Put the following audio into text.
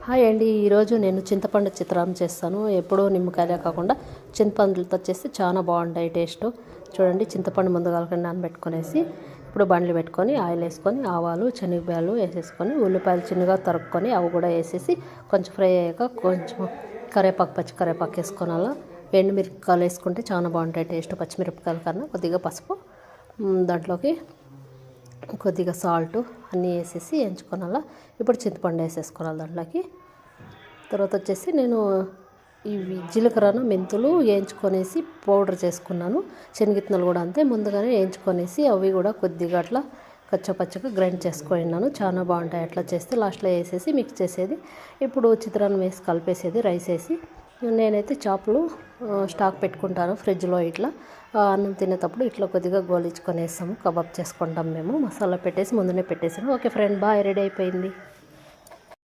Hi అండి, ఈరోజు నేను చింతపండు చిత్రాన్నం చేస్తాను. ఎప్పుడూ నిమ్మకాయలే కాకుండా చింతపండులతో చేస్తే చాలా బాగుంటాయి టేస్ట్. చూడండి, చింతపండు ముందుగా నానబెట్టుకునేసి ఇప్పుడు బండ్లు పెట్టుకొని ఆయిల్ వేసుకొని ఆవాలు శనగపాయలు వేసేసుకొని ఉల్లిపాయలు చిన్నగా తరుక్కొని అవి కూడా వేసేసి కొంచెం ఫ్రై అయ్యాక కొంచెం కరివేపాకు పచ్చి కరివేపాకు వేసుకొని అలా ఎండుమిరపకాయలు వేసుకుంటే చాలా బాగుంటాయి టేస్ట్. పచ్చిమిరపకాయల కన్నా కొద్దిగా పసుపు, దాంట్లోకి కొద్దిగా సాల్ట్ అన్నీ వేసేసి వేయించుకోనాలా. ఇప్పుడు చింతపండు వేసేసుకోవాలి దాంట్లోకి. తర్వాత వచ్చేసి నేను ఇవి జీలకర్ర మెంతులు వేయించుకొనేసి పౌడర్ చేసుకున్నాను. శనగిత్తనాలు కూడా అంతే ముందుగానే వేయించుకొనేసి అవి కూడా కొద్దిగా అట్లా కచ్చపచ్చగా గ్రైండ్ చేసుకున్నాను. చాలా బాగుంటాయి అట్లా చేస్తే. లాస్ట్లో వేసేసి మిక్స్ చేసేది. ఇప్పుడు చిత్రాన్నం వేసి కలిపేసేది, రైస్ వేసి. నేనైతే చేపలు స్టాక్ పెట్టుకుంటాను ఫ్రిడ్జ్లో. ఇట్లా అన్నం తినేటప్పుడు ఇట్లా కొద్దిగా గోలించుకొని వేస్తాము, కబాబ్ చేసుకుంటాం మేము. మసాలా పెట్టేసి ముందునే పెట్టేసాను. ఓకే ఫ్రెండ్, బాయ్, రెడీ అయిపోయింది.